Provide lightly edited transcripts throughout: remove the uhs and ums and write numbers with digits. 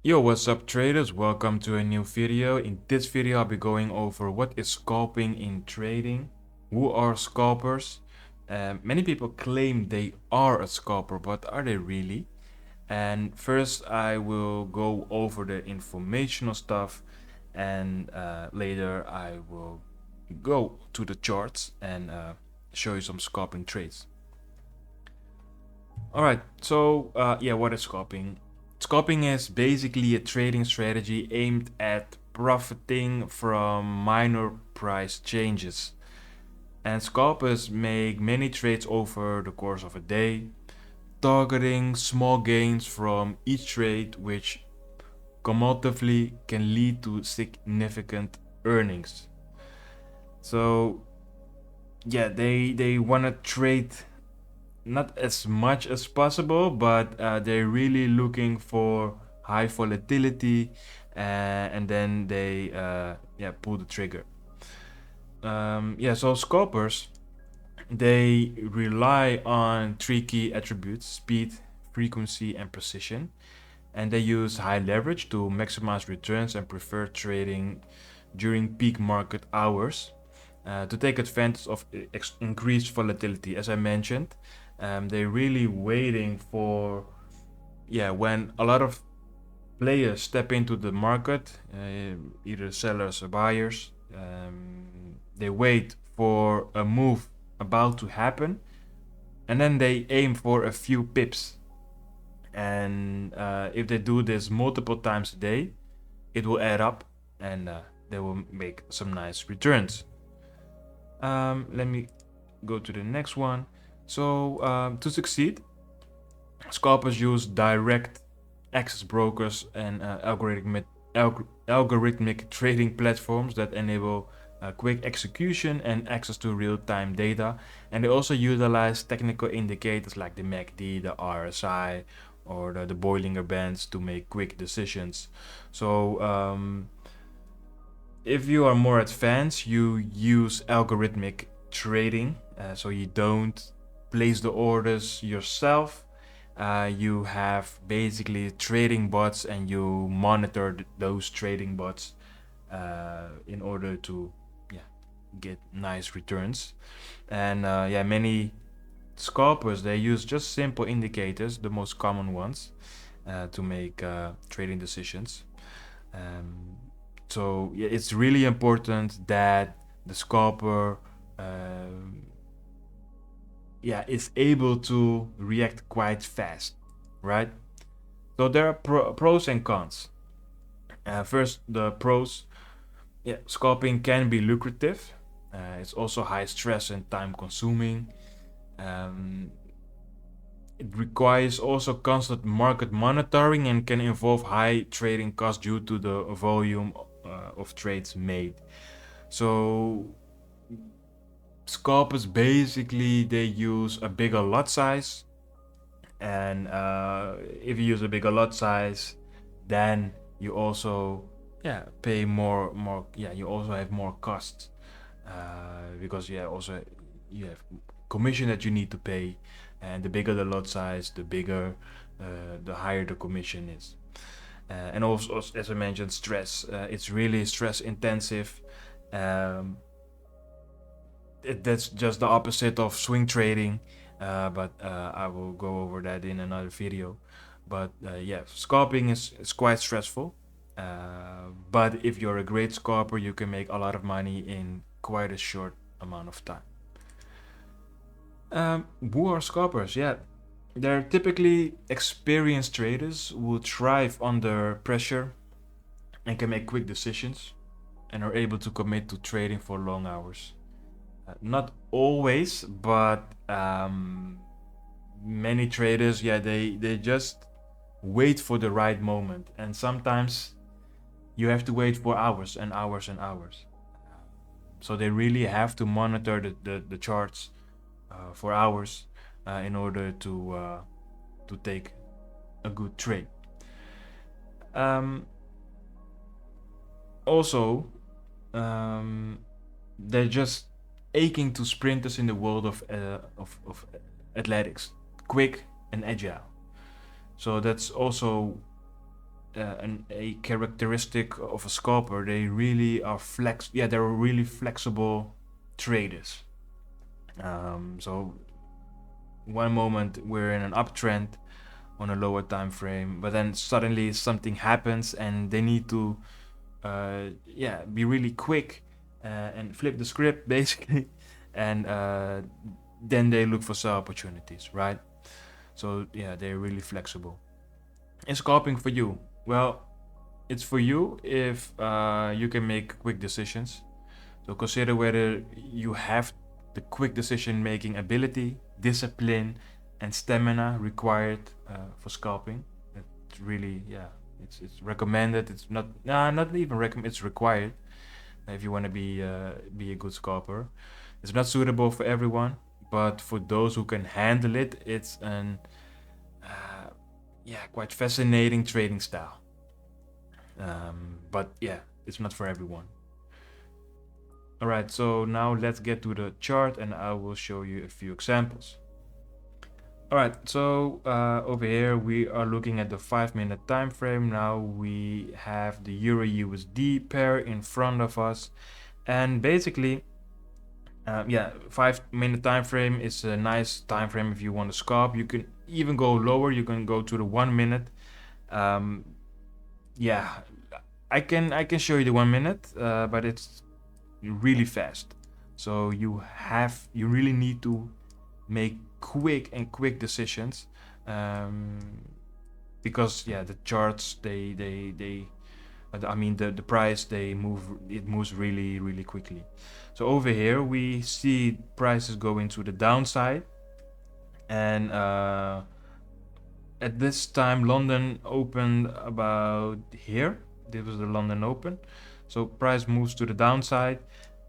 Yo, what's up traders? Welcome to a new video. In this video, I'll be going over what is scalping in trading. Who are scalpers? Many people claim they are a scalper, but are they really? And first, I will go over the informational stuff, and later I will go to the charts and show you some scalping trades. Alright, so what is scalping? Scalping is basically a trading strategy aimed at profiting from minor price changes. And scalpers make many trades over the course of a day, targeting small gains from each trade, which cumulatively can lead to significant earnings. So, yeah, they want to trade not as much as possible, but they're really looking for high volatility, and then they pull the trigger. So scalpers, they rely on three key attributes: speed, frequency, and precision. And they use high leverage to maximize returns and prefer trading during peak market hours to take advantage of increased volatility. As I mentioned, they're really waiting for when a lot of players step into the market, either sellers or buyers. They wait for a move about to happen, and then they aim for a few pips. And if they do this multiple times a day, it will add up, and they will make some nice returns. Let me go to the next one. So to succeed, scalpers use direct access brokers and algorithmic trading platforms that enable quick execution and access to real-time data. And they also utilize technical indicators like the MACD, the RSI, or the Bollinger Bands to make quick decisions. So if you are more advanced, you use algorithmic trading, so you don't place the orders yourself. You have basically trading bots, and you monitor those trading bots in order to get nice returns. And many scalpers, they use just simple indicators, the most common ones, to make trading decisions. So it's really important that the scalper is able to react quite fast, right? So there are pros and cons. First, the pros. Scalping can be lucrative. It's also high stress and time consuming. It requires also constant market monitoring and can involve high trading costs due to the volume of trades made. So scalpers, basically, they use a bigger lot size, and if you use a bigger lot size, then you also pay more. You also have more costs because also you have commission that you need to pay, and the bigger the lot size, the higher the commission is. And also, as I mentioned, stress. It's really stress intensive. That's just the opposite of swing trading, but I will go over that in another video. But scalping is quite stressful. But if you're a great scalper, you can make a lot of money in quite a short amount of time. Who are scalpers? They're typically experienced traders who thrive under pressure and can make quick decisions and are able to commit to trading for long hours. Not always, but many traders, they just wait for the right moment, and sometimes you have to wait for hours and hours and hours. So they really have to monitor the charts for hours in order to take a good trade. Also, they're just aching to sprinters in the world of athletics, quick and agile. So that's also a characteristic of a scalper. They really are they're really flexible traders. So one moment we're in an uptrend on a lower time frame, but then suddenly something happens and they need to be really quick and flip the script basically, and then they look for sell opportunities, right? So yeah, they're really flexible. Is scalping for you? Well, it's for you if you can make quick decisions. So consider whether you have the quick decision making ability, discipline, and stamina required for scalping. It's really, it's recommended. It's not even recommended. It's required if you want to be a good scalper. It's not suitable for everyone, but for those who can handle it, it's an quite fascinating trading style. But yeah, it's not for everyone. Alright, so now let's get to the chart and I will show you a few examples. Alright, so over here we are looking at the 5-minute time frame. Now we have the Euro USD pair in front of us, and basically 5-minute time frame is a nice time frame if you want to scalp. You can even go lower. You can go to the 1 minute. I can show you the 1 minute, but it's really fast. So you really need to make quick decisions, because the charts the price it moves really quickly. So over here we see prices going to the downside, and at this time London opened about here. This was the London Open. So price moves to the downside,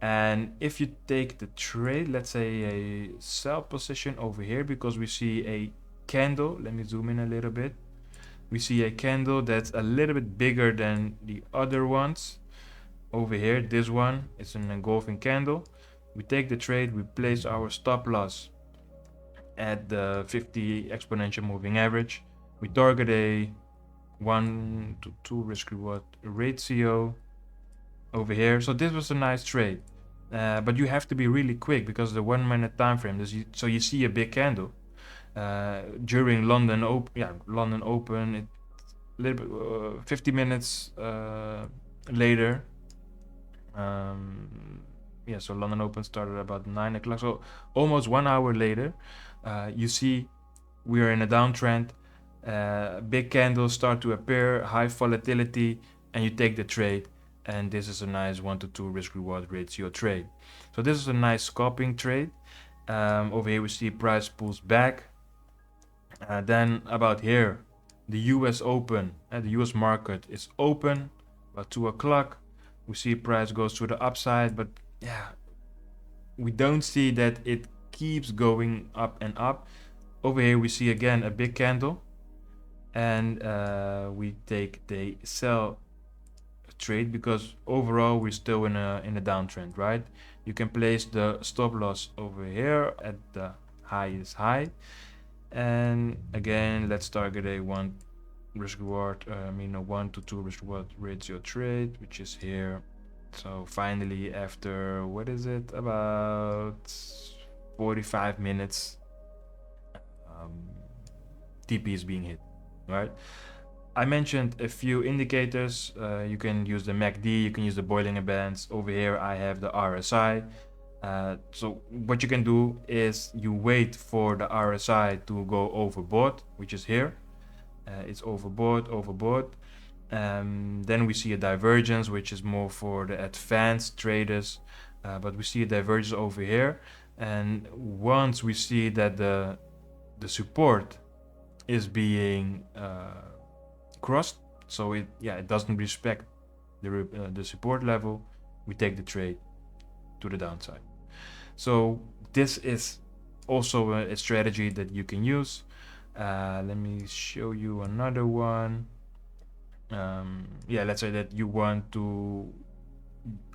and if you take the trade, let's say a sell position over here, because we see a candle, let me zoom in a little bit. We see a candle that's a little bit bigger than the other ones. Over here, this one is an engulfing candle. We take the trade, we place our stop loss at the 50 exponential moving average. We target a 1 to 2 risk reward ratio over here. So this was a nice trade, but you have to be really quick because the 1 minute time frame. So you see a big candle during London Open. It a little bit 50 minutes later. So London Open started about 9 o'clock. So almost 1 hour later, you see we are in a downtrend. Big candles start to appear, high volatility, and you take the trade. And this is a nice 1 to 2 risk reward ratio trade. So this is a nice scalping trade. Over here we see price pulls back. Then about here, the US Open, the US market is open about 2 o'clock. We see price goes to the upside, but we don't see that it keeps going up and up. Over here we see again a big candle, and we take the sell trade because overall we're still in a downtrend, right? You can place the stop loss over here at the highest high, and again let's target a 1 risk reward, 1 to 2 risk reward ratio trade, which is here. So finally, after what is it, about 45 minutes, TP is being hit, right? I mentioned a few indicators. You can use the MACD, you can use the Bollinger Bands. Over here I have the RSI. So what you can do is you wait for the RSI to go overbought, which is here. It's overbought. Then we see a divergence, which is more for the advanced traders, but we see a divergence over here. And once we see that the support is being crossed, so it doesn't respect the support level, we take the trade to the downside. So this is also a strategy that you can use. Let me show you another one. Let's say that you want to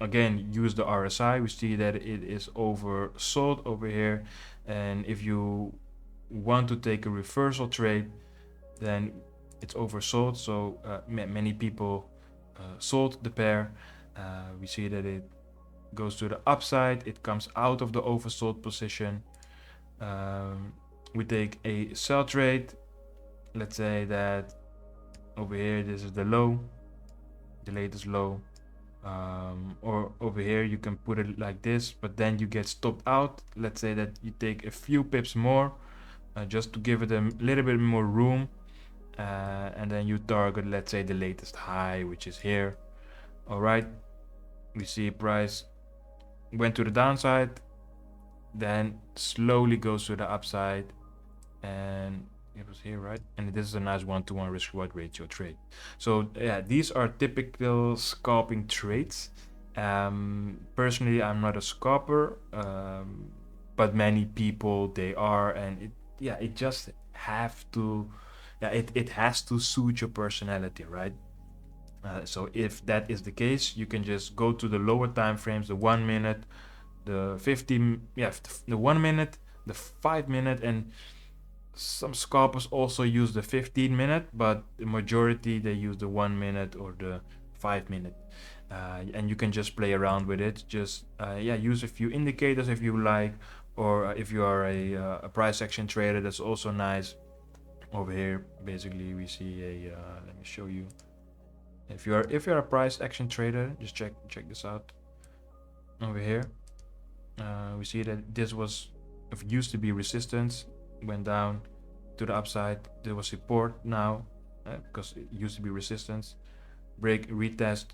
again use the RSI. We see that it is oversold over here, and if you want to take a reversal trade, then it's oversold, so many people sold the pair. We see that it goes to the upside, it comes out of the oversold position. We take a sell trade. Let's say that over here this is the low, the latest low, or over here you can put it like this, but then you get stopped out. Let's say that you take a few pips more, just to give it a little bit more room, and then you target, let's say, the latest high, which is here. All right, we see price went to the downside, then slowly goes to the upside, and it was here, right? And this is a nice 1-to-1 risk reward ratio trade. So yeah, these are typical scalping trades. Personally, I'm not a scalper, but many people they are, and it just have to, it has to suit your personality, right? So if that is the case, you can just go to the lower time frames, the 1 minute, the 15, the 1 minute, the 5 minute, and some scalpers also use the 15 minute, but the majority they use the 1 minute or the 5 minute. And you can just play around with it. Just use a few indicators if you like, or if you are a price action trader, that's also nice. Over here, basically, we see a. Let me show you. If you're a price action trader, just check this out. Over here, we see that this was, it used to be resistance, went down to the upside. There was support now, because it used to be resistance. Break, retest,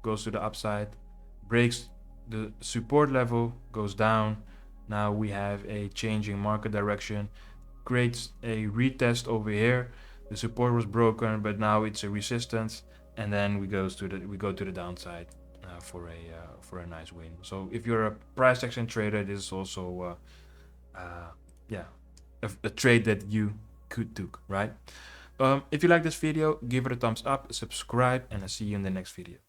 goes to the upside, breaks the support level, goes down. Now we have a changing market direction, creates a retest over here. The support was broken, but now it's a resistance, and then we go to the downside for a nice win. So if you're a price action trader, this is also a trade that you could do, right? If you like this video, give it a thumbs up, subscribe, and I'll see you in the next video.